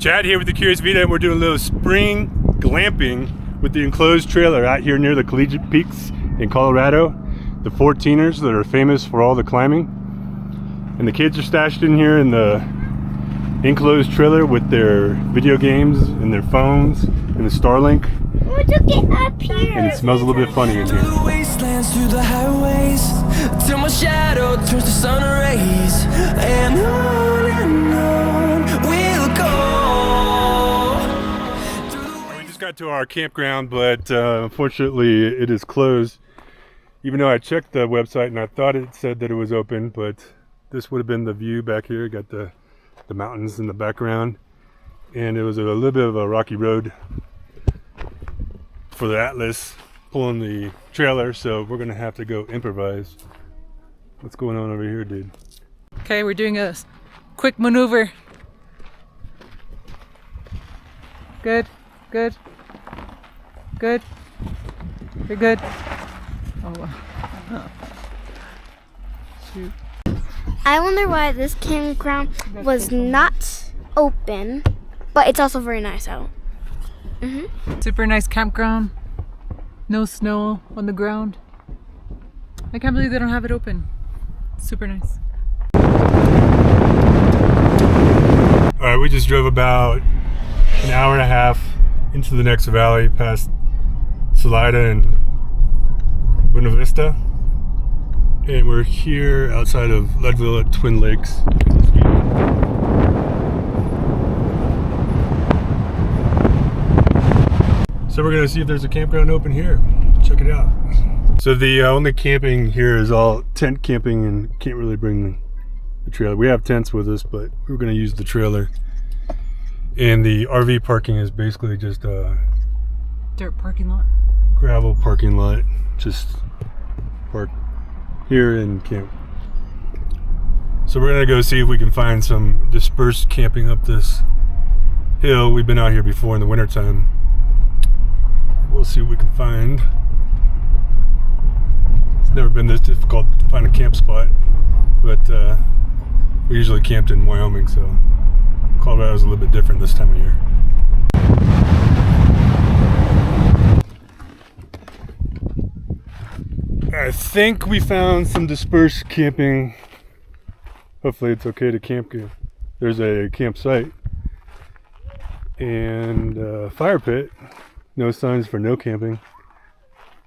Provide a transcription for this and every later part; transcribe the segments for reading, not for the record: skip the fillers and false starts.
Chad here with the Curious Vita, and we're doing a little spring glamping with the enclosed trailer out here near the Collegiate Peaks in Colorado. The 14ers that are famous for all the climbing. And the kids are stashed in here in the enclosed trailer with their video games and their phones and the Starlink. We took it up here. And it smells a little bit funny in here. Through the wastelands, through the highways, till my shadow turns to sun rays, and on we'll go. We just got to our campground, but unfortunately it is closed. Even though I checked the website and I thought it said that it was open, but this would have been the view back here. Got the mountains in the background, and it was a little bit of a rocky road for the Atlas pulling the trailer, so we're gonna have to go improvise. What's going on over here, dude? Okay, we're doing a quick maneuver. Good, good, good. You're good. Oh, wow. Shoot. I wonder why this campground was not open, but it's also very nice out. Super nice campground. No snow on the ground. I can't believe they don't have it open. Super nice. All right, we just drove about an hour and a half into the next valley past Salida and Buena Vista, and we're here outside of Leadville at Twin Lakes. So we're gonna see if there's a campground open here. Check it out. So the only camping here is all tent camping, and can't really bring the trailer. We have tents with us, but we're gonna use the trailer. And the RV parking is basically just a Dirt parking lot. gravel parking lot. Just park here and camp. So we're gonna go see if we can find some dispersed camping up this hill. We've been out here before in the wintertime. We'll see what we can find. It's never been this difficult to find a camp spot, but we usually camped in Wyoming, so Colorado's a little bit different this time of year. I think we found some dispersed camping. Hopefully it's okay to camp here. There's a campsite and a fire pit. No signs for no camping.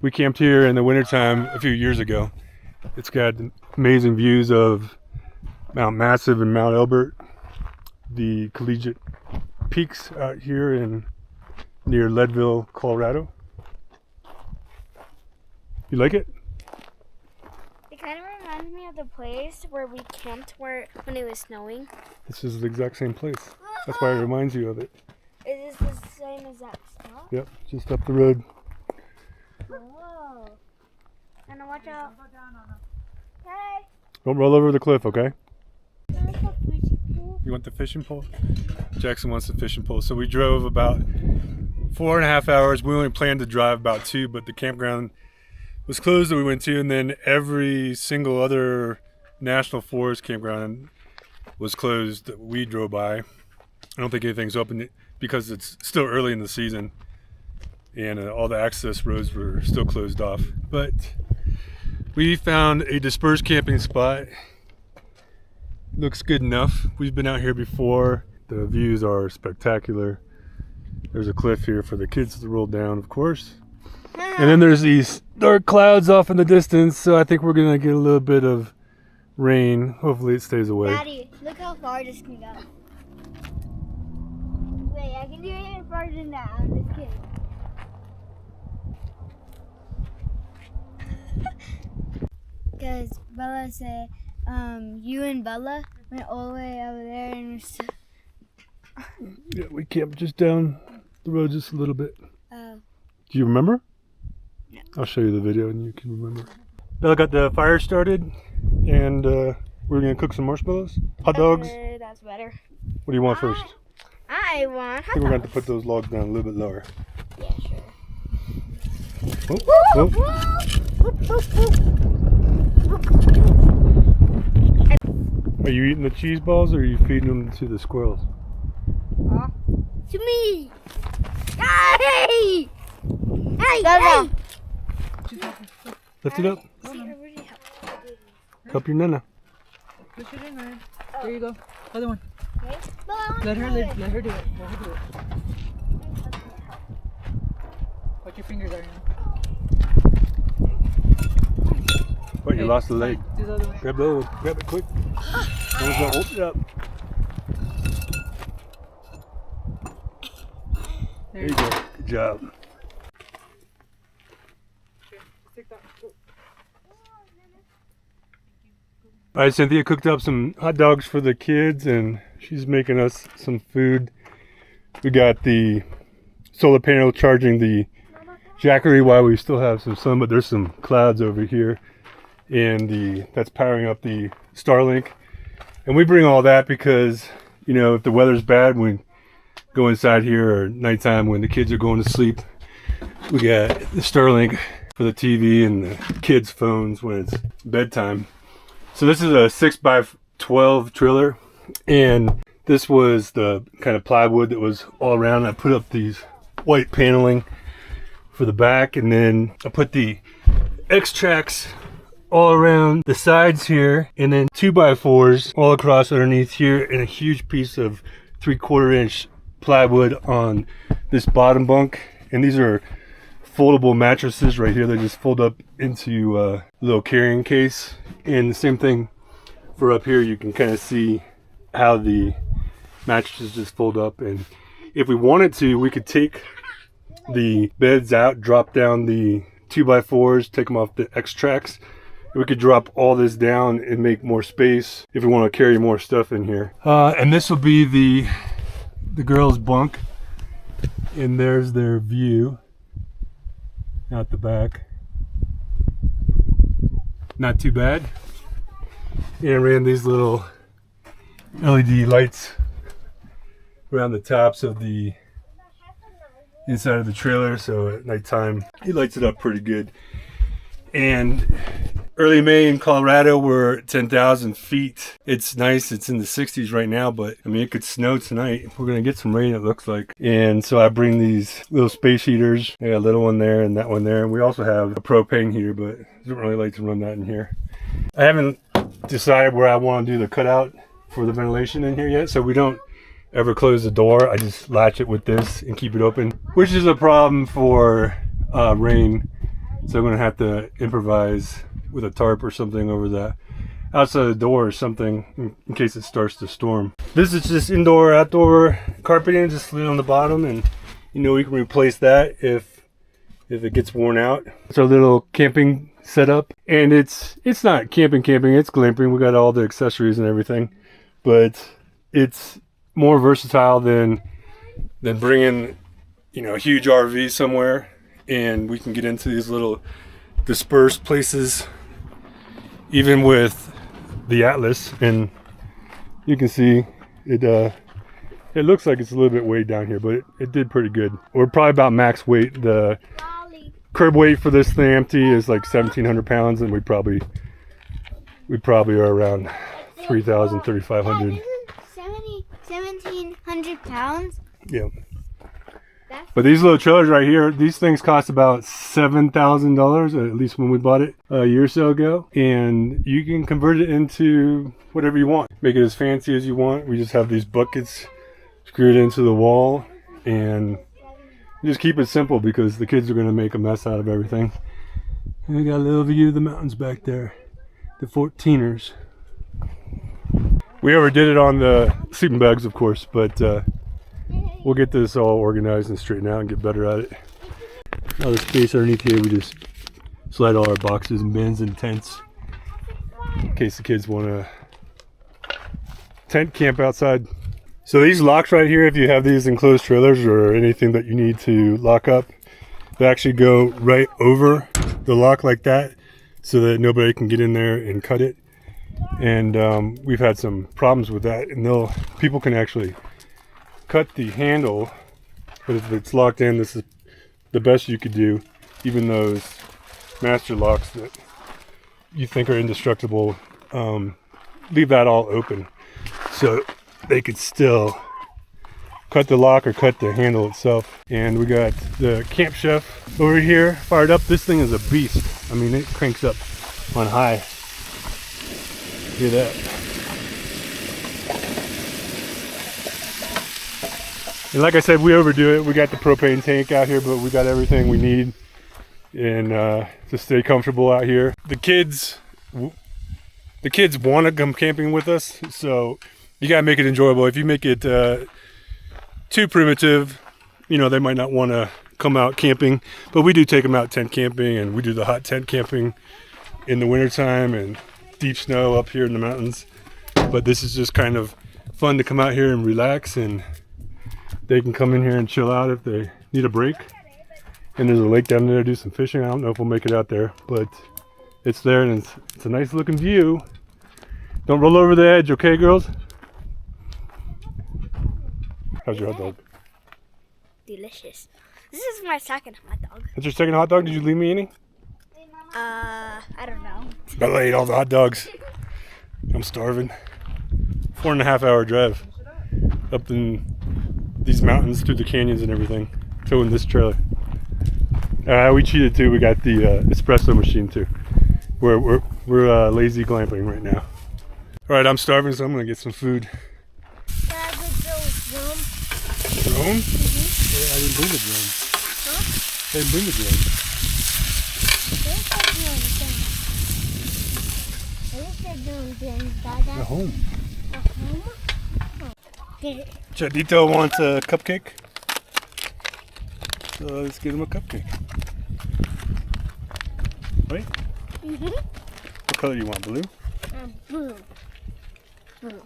We camped here in the wintertime a few years ago. It's got amazing views of Mount Massive and Mount Elbert, the Collegiate Peaks out here in near Leadville, Colorado. You like it? It kind of reminds me of the place where we camped when it was snowing. This is the exact same place. That's why it reminds you of it. Is this the same exact stuff? Yep, just up the road. Whoa. And watch out. Hey. Don't roll over the cliff, okay? There's a fishing pool. You want the fishing pole? Jackson wants the fishing pole. So we drove about 4.5 hours. We only planned to drive about 2, but the campground was closed that we went to, and then every single other national forest campground was closed that we drove by. I don't think anything's open because it's still early in the season, and all the access roads were still closed off. But we found a dispersed camping spot. Looks good enough. We've been out here before. The views are spectacular. There's a cliff here for the kids to roll down, of course. And then there's these dark clouds off in the distance, so I think we're gonna get a little bit of rain. Hopefully it stays away. Daddy, look how far this can go. Wait, I can do it even farther than that. I'm just kidding. Because Bella said, you and Bella went all the way over there and Yeah, we camped just down the road just a little bit. oh. Do you remember? No. I'll show you the video and you can remember. Bella got the fire started, and we're gonna cook some marshmallows, hot dogs. That's better. What do you want first? I want I think we're going to have to put those logs down a little bit lower. Yeah, sure. Oh, Are you eating the cheese balls or are you feeding them to the squirrels? Huh? To me. Hey! Hey! Go. Lift it up. Help your nana. Push it in, Ryan. There you go. Other one. Okay. Let her do it. Let her do it. Watch your fingers, Ariana. Wait, you lost the leg. Do the other one. Grab the other one. Grab it quick. Open it up. There you go. Good job. Take that. Go. All right, Cynthia cooked up some hot dogs for the kids, and she's making us some food. We got the solar panel charging the Jackery while we still have some sun, but there's some clouds over here, and that's powering up the Starlink. And we bring all that because, you know, if the weather's bad, we go inside here, or nighttime when the kids are going to sleep, we got the Starlink for the TV and the kids' phones when it's bedtime. So this is a 6x12 trailer, and this was the kind of plywood that was all around. I put up these white paneling for the back, and then I put the X-tracks all around the sides here, and then 2x4s all across underneath here, and a huge piece of 3/4 inch plywood on this bottom bunk. And these are foldable mattresses right here. They just fold up into a little carrying case. And the same thing for up here. You can kind of see how the mattresses just fold up. And if we wanted to, we could take the beds out, drop down the 2x4s, take them off the X-tracks. We could drop all this down and make more space if we want to carry more stuff in here. And this will be the girls' bunk. And there's their view out the back. Not too bad. And I ran these little LED lights around the tops of the inside of the trailer, so at nighttime it lights it up pretty good. And early May in Colorado, we're at 10,000 feet. It's nice. It's in the 60s right now, but I mean, it could snow tonight. We're going to get some rain, it looks like. And so I bring these little space heaters. I got a little one there and that one there. And we also have a propane heater, but I don't really like to run that in here. I haven't decided where I want to do the cutout for the ventilation in here yet, so we don't ever close the door. I just latch it with this and keep it open, which is a problem for rain. So I'm going to have to improvise with a tarp or something over the outside the door or something in case it starts to storm. This is just indoor outdoor carpeting, just slid on the bottom, and you know, we can replace that if it gets worn out. It's our little camping setup, and it's not camping, it's glamping. We got all the accessories and everything, but it's more versatile than bringing, you know, a huge RV somewhere. And we can get into these little dispersed places, even with the Atlas. And you can see it looks like it's a little bit weighed down here, but it did pretty good. We're probably about max weight. The curb weight for this thing empty is like 1,700 pounds, and we probably are around 3,000, 3,500. 1,700 pounds? Yeah. But these little trailers right here, these things cost about $7,000, at least when we bought it a year or so ago. And you can convert it into whatever you want. Make it as fancy as you want. We just have these buckets screwed into the wall. And just keep it simple because the kids are going to make a mess out of everything. And we got a little view of the mountains back there. The 14ers. We overdid it on the sleeping bags, of course, but we'll get this all organized and straightened out and get better at it. All the space underneath here, we just slide all our boxes and bins and tents in case the kids want to tent camp outside. So these locks right here, if you have these enclosed trailers or anything that you need to lock up, they actually go right over the lock like that so that nobody can get in there and cut it. And we've had some problems with that, and people can actually cut the handle, but if it's locked in, this is the best you could do. Even those master locks that you think are indestructible, leave that all open so they could still cut the lock or cut the handle itself. And we got the Camp Chef over here fired up. This thing is a beast. I mean, it cranks up on high. Hear that? And like I said, we overdo it. We got the propane tank out here, but we got everything we need and to stay comfortable out here. The kids want to come camping with us, so you gotta make it enjoyable. If you make it too primitive, you know, they might not want to come out camping, but we do take them out tent camping, and we do the hot tent camping in the wintertime and deep snow up here in the mountains. But this is just kind of fun to come out here and relax, and they can come in here and chill out if they need a break. And there's a lake down there to do some fishing. I don't know if we'll make it out there, but it's there, and it's a nice looking view. Don't roll over the edge, okay, girls? How's your hot dog? Delicious. This is my second hot dog. That's your second hot dog? Did you leave me any? I don't know. I ate all the hot dogs. I'm starving. 4.5 hour drive up in these mountains through the canyons and everything, towing this trailer. We cheated too. We got the espresso machine too. We're lazy glamping right now. All right, I'm starving, so I'm gonna get some food. Drone? I didn't bring the drone. Huh? I didn't bring the drone. At home. Chadito wants a cupcake, so let's get him a cupcake. Right? Mm-hmm. What color do you want? Blue? Blue. Blue.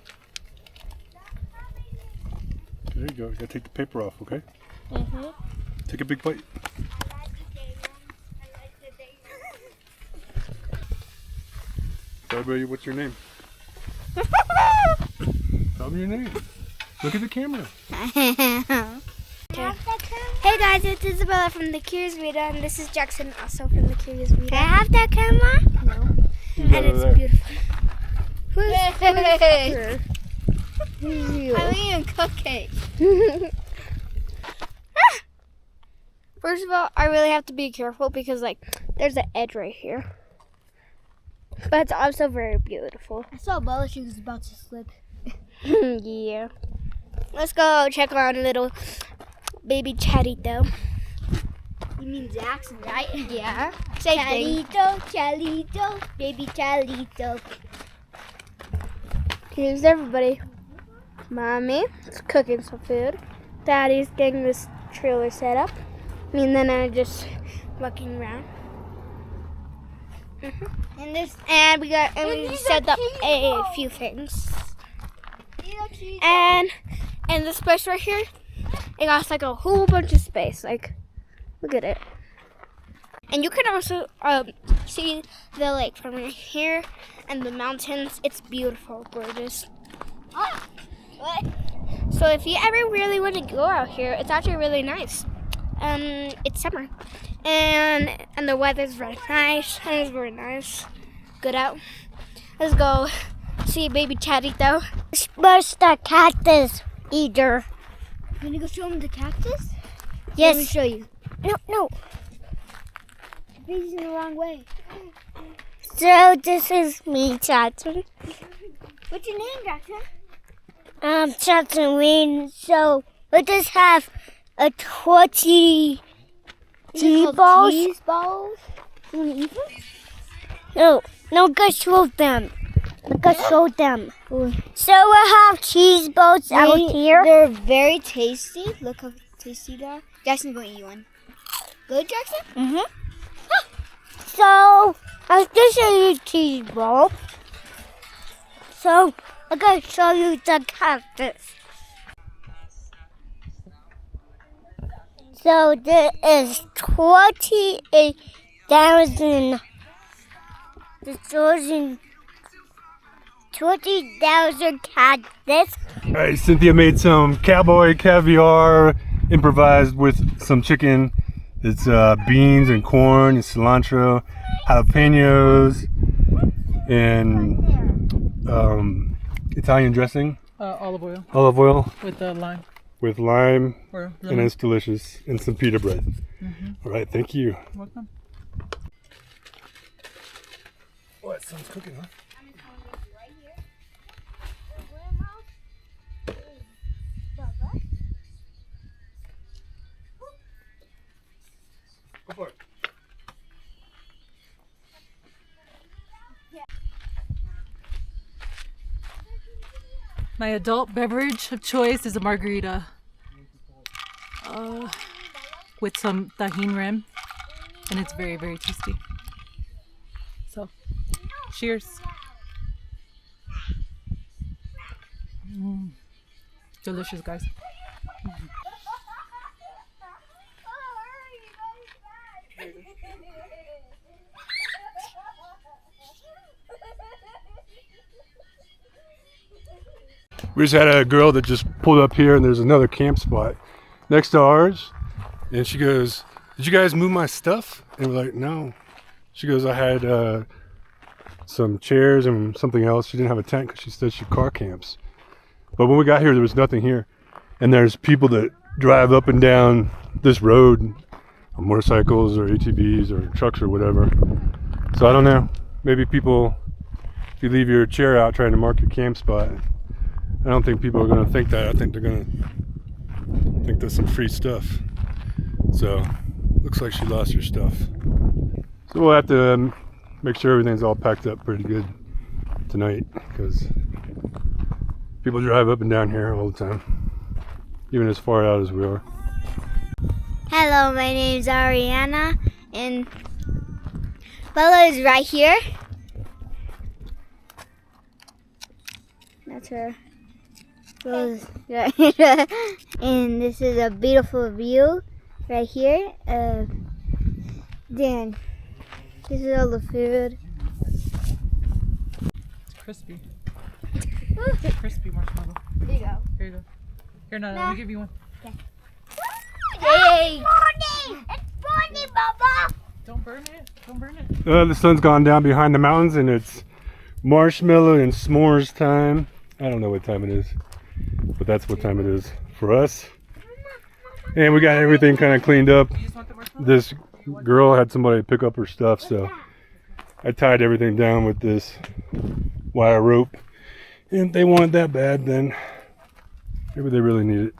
There you go. You gotta take the paper off, okay? Mm-hmm. Take a big bite. Everybody, what's your name? Tell me your name. Look at the camera. Hey guys, it's Isabella from the Curious Vita, and this is Jackson, also from the Curious Vita. Can I have that camera? No. And it's beautiful. Who's you? I'm eating a cupcake. First of all, I really have to be careful because, like, there's an edge right here. But it's also very beautiful. I saw Bella, she was about to slip. Yeah. Let's go check on little baby Charito. You mean Jackson, right? Yeah. Say Charito, Charito, baby Charito. Here's everybody. Mommy is cooking some food. Daddy's getting this trailer set up. Me and then I'm just walking around. And we set up a few things. And this place right here, it got like a whole bunch of space. Like, look at it. And you can also see the lake from right here and the mountains. It's beautiful, gorgeous. What? So if you ever really want to go out here, it's actually really nice. It's summer, and the weather's very nice, and it's very nice. Good out. Let's go see baby Charito. Where's the cactus eater? You gonna go show him the cactus? Yes. Let me show you. No. You're facing the wrong way. So this is me, Jackson. What's your name, Jackson? Jackson Wayne. So we just have a 20 cheese balls. Cheese balls? You want to eat them? No, go show them. Go show them. So we have cheese balls out here. They're very tasty. Look how tasty they are. Jackson's going to eat one. Good, Jackson? Mm-hmm. So I'll just show you cheese ball. So I'm going to show you the cactus. So there is 20,000 cactus. All right, Cynthia made some cowboy caviar improvised with some chicken. It's beans and corn and cilantro, jalapenos, and Italian dressing. Olive oil. Olive oil. With the lime. with lime, Or and lemon. it's delicious, and some pita bread. All right, thank you. Welcome. Oh, that sounds cooking, huh? Go for it. My adult beverage of choice is a margarita with some tahini rim, and it's very, very tasty. So, cheers. Delicious, guys. We just had a girl that just pulled up here, and there's another camp spot next to ours, and she goes, "Did you guys move my stuff?" And we're like, "No." She goes, "I had some chairs and something else." She didn't have a tent because she said she car camps. But when we got here, there was nothing here, and there's people that drive up and down this road on motorcycles or ATVs or trucks or whatever. So I don't know. Maybe people, if you leave your chair out trying to mark your camp spot, I don't think people are going to think that. I think they're going to think there's some free stuff. So, looks like she lost her stuff. So we'll have to make sure everything's all packed up pretty good tonight, because people drive up and down here all the time, even as far out as we are. Hello, my name's Ariana, and Bella is right here. That's her. And this is a beautiful view right here. Then this is all the food. It's crispy. It's a crispy marshmallow. There you go. Here you go. Here, no, let me give you one. Yay! It's morning, Baba. Don't burn it. Don't burn it. The sun's gone down behind the mountains, and it's marshmallow and s'mores time. I don't know what time it is, but that's what time it is for us. And we got everything kind of cleaned up. You just want the marshmallow? This girl had somebody pick up her stuff, so I tied everything down with this wire rope. And if they want it that bad, then maybe they really need it.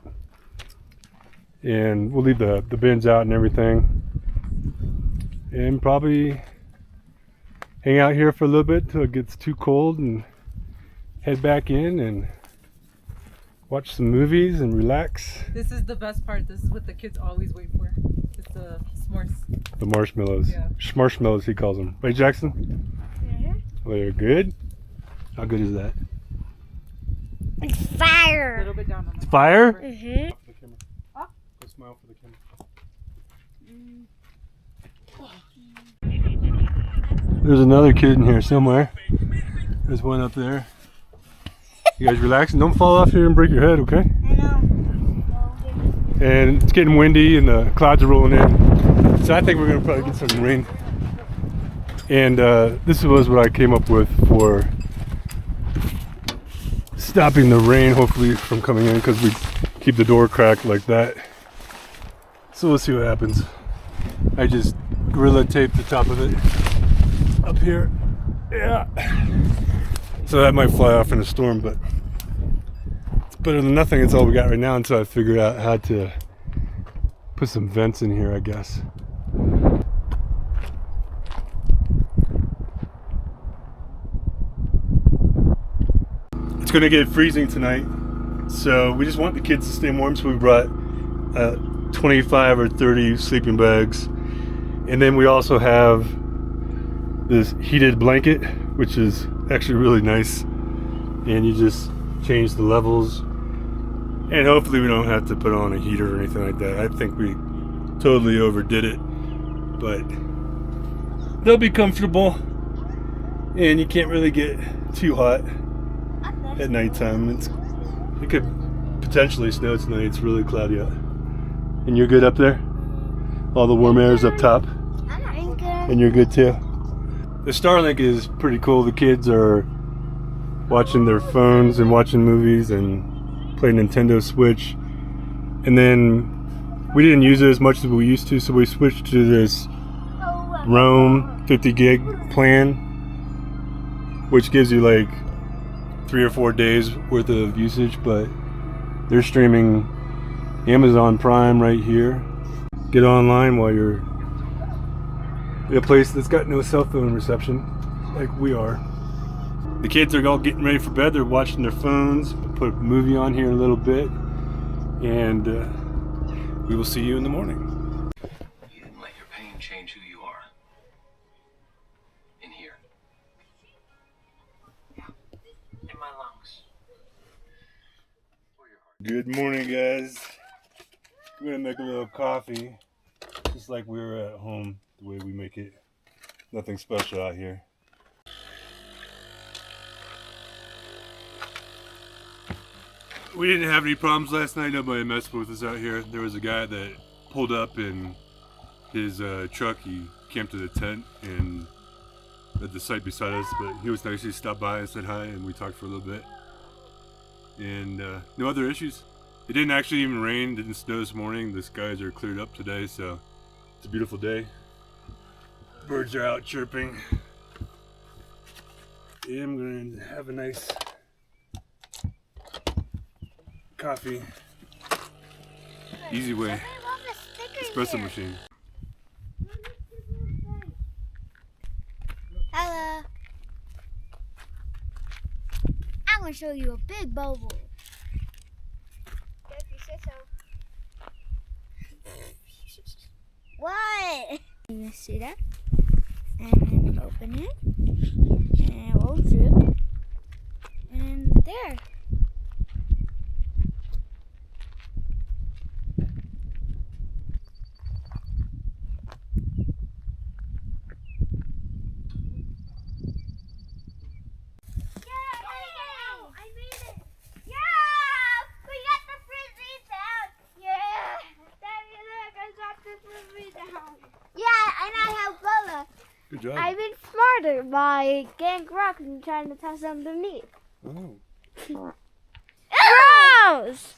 And we'll leave the bins out and everything, and probably hang out here for a little bit till it gets too cold, and head back in and watch some movies and relax. This is the best part. This is what the kids always wait for. It's the s'mores. The marshmallows. Yeah. Schmarshmallows, he calls them. Right, Jackson? Mm-hmm. They're good? How good is that? It's A fire. little bit down on that. Fire? Mm-hmm. The camera. Go smile for the camera. There's another kid in here somewhere. There's one up there. You guys relaxing? Don't fall off here and break your head, okay? I know. And it's getting windy and the clouds are rolling in. So I think we're gonna probably get some rain. And this was what I came up with for stopping the rain, hopefully, from coming in, because we keep the door cracked like that. So we'll see what happens. I just Gorilla taped the top of it up here. Yeah. So that might fly off in a storm, but it's better than nothing. It's all we got right now until I figure out how to put some vents in here, I guess. It's gonna get freezing tonight, so we just want the kids to stay warm, so we brought 25 or 30 sleeping bags. And then we also have this heated blanket, which is actually really nice. And you just change the levels. And hopefully we don't have to put on a heater or anything like that. I think we totally overdid it. But they'll be comfortable. And you can't really get too hot at nighttime. It could potentially snow tonight. It's really cloudy out. And you're good up there? All the warm air is up top? I'm good. And you're good too? The Starlink is pretty cool. The kids are watching their phones and watching movies and playing Nintendo Switch. and then we didn't use it as much as we used to, so we switched to this Roam 50 gig plan, which gives you like 3 or 4 days worth of usage. But they're streaming Amazon Prime right here. Get online while you're in a place that's got no cell phone reception like we are. The kids are all getting ready for bed. They're watching their phones. We'll put a movie on here in a little bit, and we will see you in the morning. You didn't let your pain change who you are. In here. Yeah. In my lungs. Or your heart. Good morning, guys. We're gonna make a little coffee, just like we were at home, the way we make it. Nothing special out here. We didn't have any problems last night. Nobody messed with us out here. There was a guy that pulled up in his truck. He camped at a tent and at the site beside us, but he was nice. He stopped by and said hi, and we talked for a little bit. And no other issues. It didn't actually even rain. It didn't snow this morning. The skies are cleared up today, so it's a beautiful day. Birds are out chirping. Yeah, I'm going to have a nice coffee. Easy way. Espresso machine. Hello. I'm gonna show you a big bubble. If you say so. What? You see that? And then open it. And it will drip. And there. Good job. I've been smarter by getting rocks and trying to toss them underneath. Oh. Rose!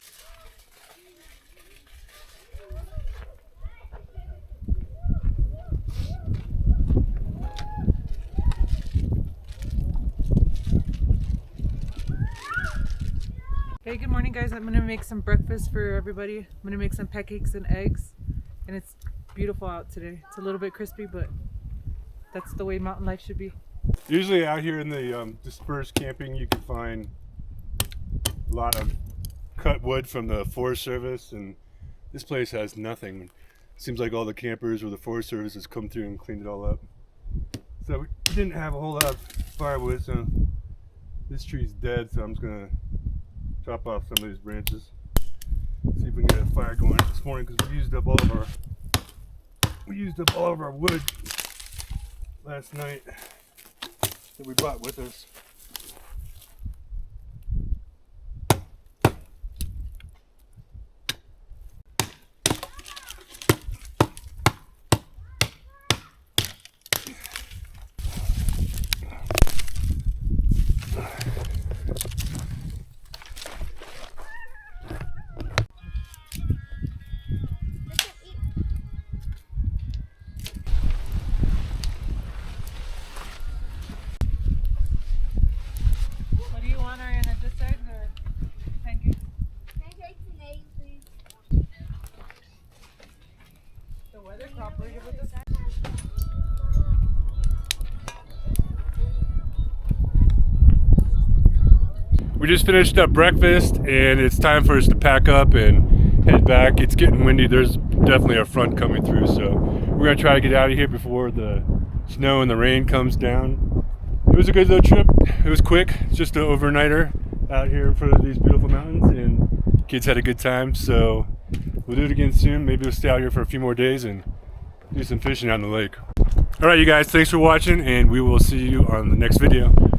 Hey, good morning, guys. I'm gonna make some breakfast for everybody. I'm gonna make some pancakes and eggs, and it's beautiful out today. It's a little bit crispy, but that's the way mountain life should be. Usually out here in the dispersed camping, you can find a lot of cut wood from the Forest Service, and this place has nothing. It seems like all the campers or the Forest Service has come through and cleaned it all up. So we didn't have a whole lot of firewood, so this tree's dead, so I'm just gonna chop off some of these branches. See if we can get a fire going this morning, because we used up all of our wood last night that we brought with us. We just finished up breakfast and it's time for us to pack up and head back. It's getting windy. There's definitely a front coming through, so we're gonna try to get out of here before the snow and the rain comes down. It was a good little trip. It was quick. It's just an overnighter out here in front of these beautiful mountains, and kids had a good time, so we'll do it again soon. Maybe we'll stay out here for a few more days and do some fishing on the lake. All right, you guys, thanks for watching, and we will see you on the next video.